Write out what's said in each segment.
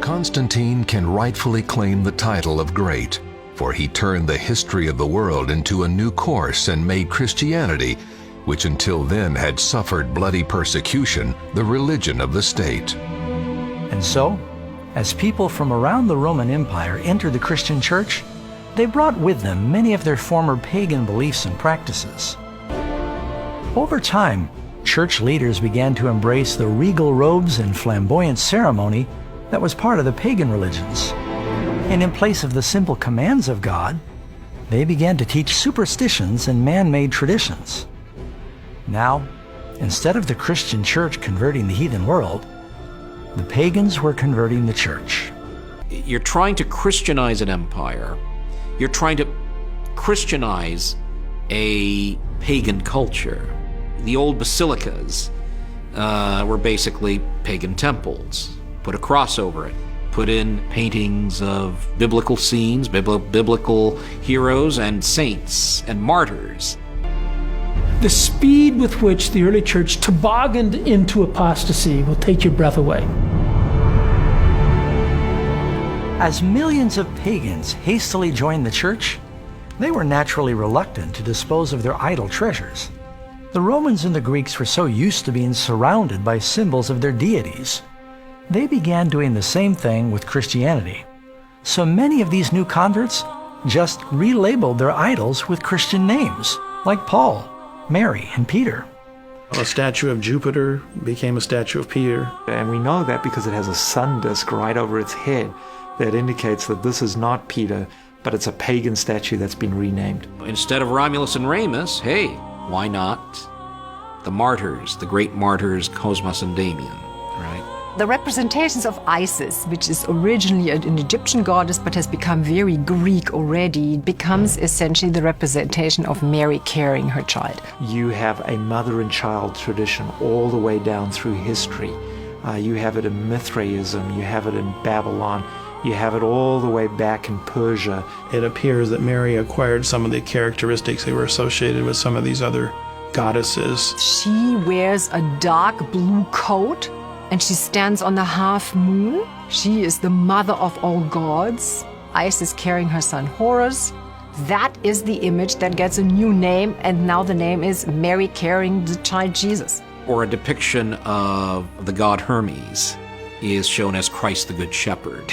Constantine can rightfully claim the title of great, for he turned the history of the world into a new course and made Christianity, which until then had suffered bloody persecution, the religion of the state. And so, as people from around the Roman Empire entered the Christian church, they brought with them many of their former pagan beliefs and practices. Over time, church leaders began to embrace the regal robes and flamboyant ceremony that was part of the pagan religions. And in place of the simple commands of God, they began to teach superstitions and man-made traditions. Now, instead of the Christian church converting the heathen world, the pagans were converting the church. You're trying to Christianize an empire. You're trying to Christianize a pagan culture. The old basilicas were basically pagan temples. Put a cross over it. Put in paintings of biblical scenes, biblical heroes and saints and martyrs. The speed with which the early church tobogganed into apostasy will take your breath away. As millions of pagans hastily joined the church, they were naturally reluctant to dispose of their idol treasures. The Romans and the Greeks were so used to being surrounded by symbols of their deities. They began doing the same thing with Christianity. So many of these new converts just relabeled their idols with Christian names, like Paul, Mary, and Peter. A statue of Jupiter became a statue of Peter. And we know that because it has a sun disk right over its head that indicates that this is not Peter, but it's a pagan statue that's been renamed. Instead of Romulus and Remus, hey, why not the martyrs, the great martyrs Cosmas and Damian, right? The representations of Isis, which is originally an Egyptian goddess but has become very Greek already, becomes essentially the representation of Mary carrying her child. You have a mother and child tradition all the way down through history. You have it in Mithraism, you have it in Babylon, you have it all the way back in Persia. It appears that Mary acquired some of the characteristics that were associated with some of these other goddesses. She wears a dark blue coat and she stands on the half moon. She is the mother of all gods. Isis carrying her son Horus. That is the image that gets a new name, and now the name is Mary carrying the child Jesus. Or a depiction of the god Hermes is shown as Christ the Good Shepherd.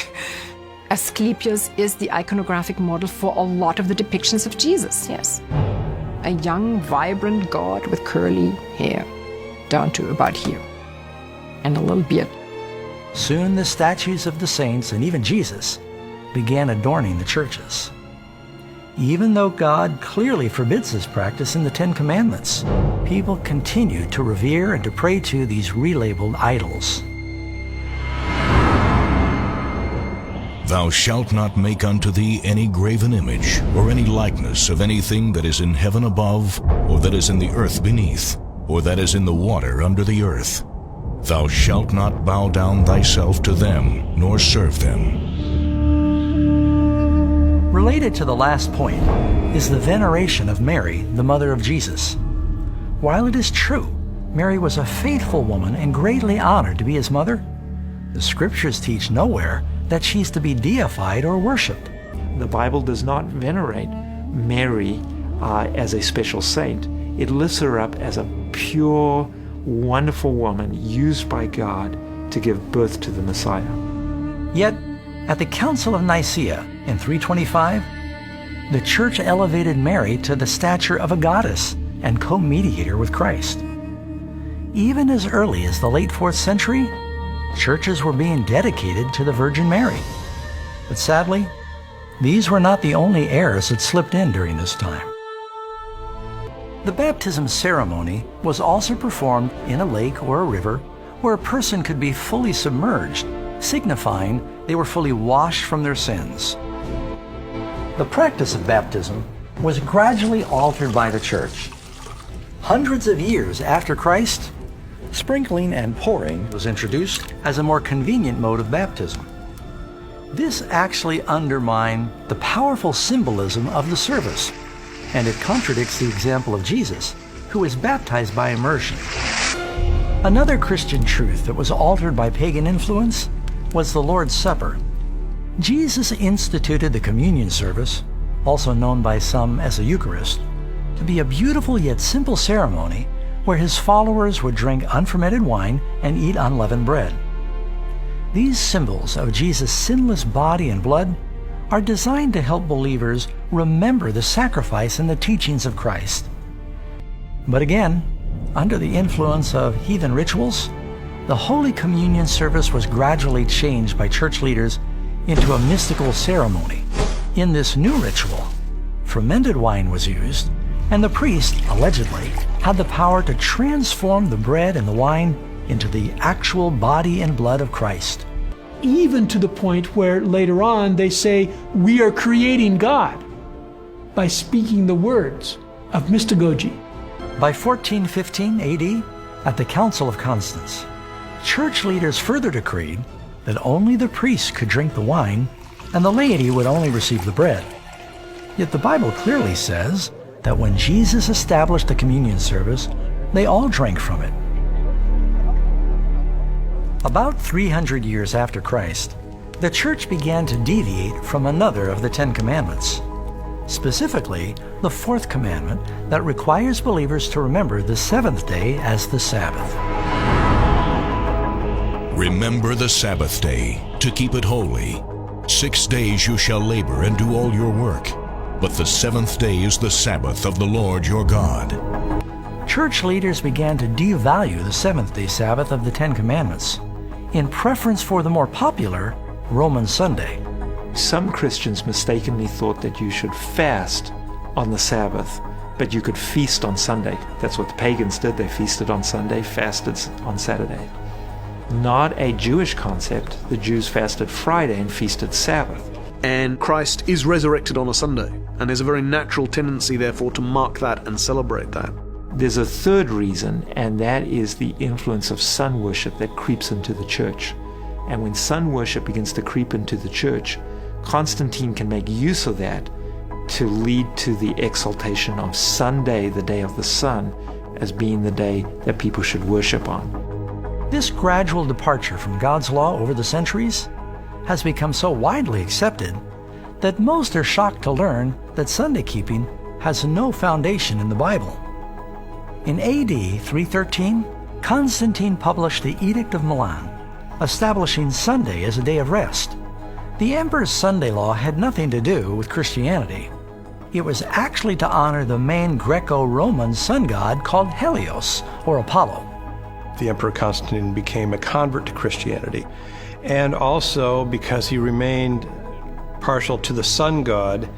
Asclepius is the iconographic model for a lot of the depictions of Jesus, yes. A young, vibrant god with curly hair, down to about here, and a little beard. Soon the statues of the saints and even Jesus began adorning the churches. Even though God clearly forbids this practice in the Ten Commandments, people continued to revere and to pray to these relabeled idols. Thou shalt not make unto thee any graven image, or any likeness of anything that is in heaven above, or that is in the earth beneath, or that is in the water under the earth. Thou shalt not bow down thyself to them, nor serve them. Related to the last point is the veneration of Mary, the mother of Jesus. While it is true, Mary was a faithful woman and greatly honored to be his mother, the scriptures teach nowhere that she's to be deified or worshipped. The Bible does not venerate Mary as a special saint. It lifts her up as a pure, wonderful woman used by God to give birth to the Messiah. Yet, at the Council of Nicaea in 325, the church elevated Mary to the stature of a goddess and co-mediator with Christ. Even as early as the late 4th century, churches were being dedicated to the Virgin Mary. But sadly, these were not the only errors that slipped in during this time. The baptism ceremony was also performed in a lake or a river where a person could be fully submerged, signifying they were fully washed from their sins. The practice of baptism was gradually altered by the church. Hundreds of years after Christ, sprinkling and pouring was introduced as a more convenient mode of baptism. This actually undermined the powerful symbolism of the service, and it contradicts the example of Jesus, who was baptized by immersion. Another Christian truth that was altered by pagan influence was the Lord's Supper. Jesus instituted the communion service, also known by some as the Eucharist, to be a beautiful yet simple ceremony where his followers would drink unfermented wine and eat unleavened bread. These symbols of Jesus' sinless body and blood are designed to help believers remember the sacrifice and the teachings of Christ. But again, under the influence of heathen rituals, the Holy Communion service was gradually changed by church leaders into a mystical ceremony. In this new ritual, fermented wine was used, and the priest, allegedly, had the power to transform the bread and the wine into the actual body and blood of Christ. Even to the point where later on they say, we are creating God by speaking the words of mystagogy. By 1415 AD, at the Council of Constance, church leaders further decreed that only the priests could drink the wine and the laity would only receive the bread. Yet the Bible clearly says that when Jesus established the communion service, they all drank from it. About 300 years after Christ, the church began to deviate from another of the 10 Commandments, specifically the 4th commandment that requires believers to remember the 7th day as the Sabbath. Remember the Sabbath day, to keep it holy. 6 days you shall labor and do all your work, but the 7th day is the Sabbath of the Lord your God. Church leaders began to devalue the 7th-day Sabbath of the 10 Commandments in preference for the more popular Roman Sunday. Some Christians mistakenly thought that you should fast on the Sabbath, but you could feast on Sunday. That's what the pagans did. They feasted on Sunday, fasted on Saturday. Not a Jewish concept. The Jews fasted Friday and feasted Sabbath. And Christ is resurrected on a Sunday, and there's a very natural tendency, therefore, to mark that and celebrate that. There's a third reason, and that is the influence of sun worship that creeps into the church. And when sun worship begins to creep into the church, Constantine can make use of that to lead to the exaltation of Sunday, the day of the sun, as being the day that people should worship on. This gradual departure from God's law over the centuries has become so widely accepted that most are shocked to learn that Sunday keeping has no foundation in the Bible. In AD 313, Constantine published the Edict of Milan, establishing Sunday as a day of rest. The emperor's Sunday law had nothing to do with Christianity. It was actually to honor the main Greco-Roman sun god called Helios, or Apollo. The Emperor Constantine became a convert to Christianity, and also because he remained partial to the sun god,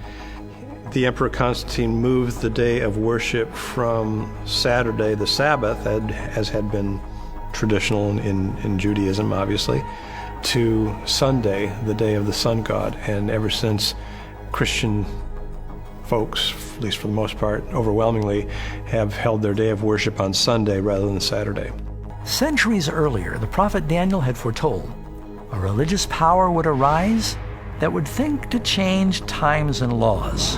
the Emperor Constantine moved the day of worship from Saturday, the Sabbath, as had been traditional in Judaism, obviously, to Sunday, the day of the sun god. And ever since, Christian folks, at least for the most part, overwhelmingly, have held their day of worship on Sunday rather than Saturday. Centuries earlier, the prophet Daniel had foretold a religious power would arise that would think to change times and laws.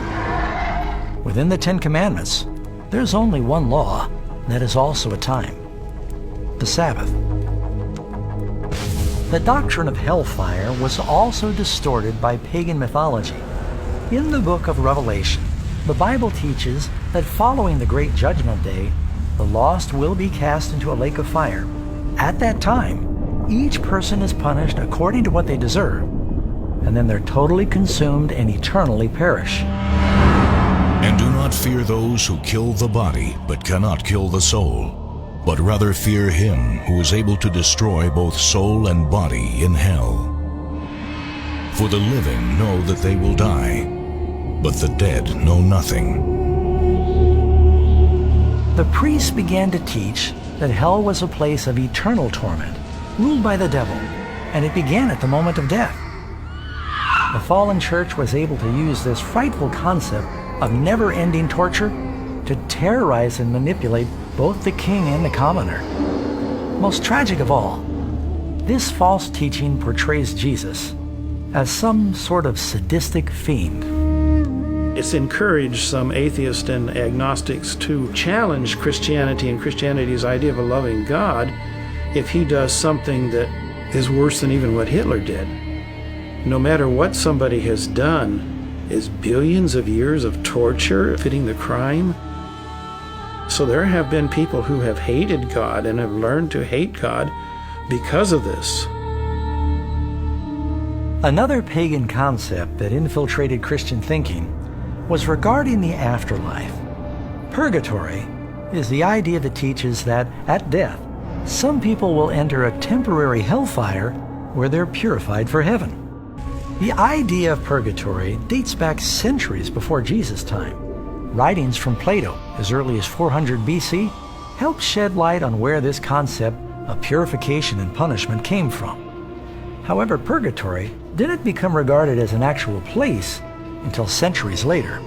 Within the 10 Commandments, there's only one law that is also a time: the Sabbath. The doctrine of hellfire was also distorted by pagan mythology. In the book of Revelation, the Bible teaches that following the Great Judgment Day, the lost will be cast into a lake of fire. At that time, each person is punished according to what they deserve, and then they're totally consumed and eternally perish. And do not fear those who kill the body, but cannot kill the soul, but rather fear him who is able to destroy both soul and body in hell. For the living know that they will die, but the dead know nothing. The priests began to teach that hell was a place of eternal torment, ruled by the devil, and it began at the moment of death. The fallen church was able to use this frightful concept of never-ending torture to terrorize and manipulate both the king and the commoner. Most tragic of all, this false teaching portrays Jesus as some sort of sadistic fiend. It's encouraged some atheists and agnostics to challenge Christianity and Christianity's idea of a loving God if he does something that is worse than even what Hitler did. No matter what somebody has done, is billions of years of torture fitting the crime? So there have been people who have hated God and have learned to hate God because of this. Another pagan concept that infiltrated Christian thinking was regarding the afterlife. Purgatory is the idea that teaches that at death, some people will enter a temporary hellfire where they're purified for heaven. The idea of purgatory dates back centuries before Jesus' time. Writings from Plato, as early as 400 BC, help shed light on where this concept of purification and punishment came from. However, purgatory didn't become regarded as an actual place until centuries later.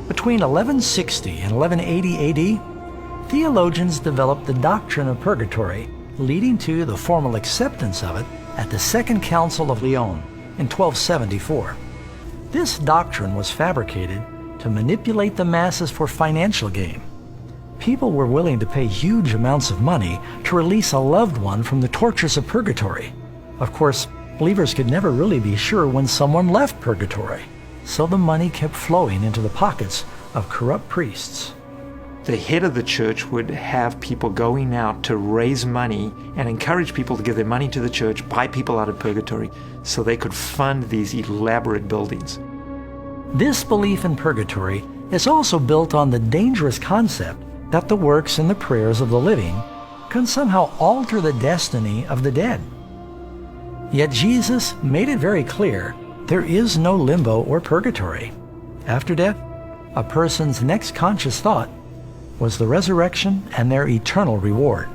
Between 1160 and 1180 AD, theologians developed the doctrine of purgatory, leading to the formal acceptance of it at the Second Council of Lyon in 1274. This doctrine was fabricated to manipulate the masses for financial gain. People were willing to pay huge amounts of money to release a loved one from the tortures of purgatory. Of course, believers could never really be sure when someone left purgatory, so the money kept flowing into the pockets of corrupt priests. The head of the church would have people going out to raise money and encourage people to give their money to the church, buy people out of purgatory, so they could fund these elaborate buildings. This belief in purgatory is also built on the dangerous concept that the works and the prayers of the living can somehow alter the destiny of the dead. Yet Jesus made it very clear there is no limbo or purgatory. After death, a person's next conscious thought was the resurrection and their eternal reward.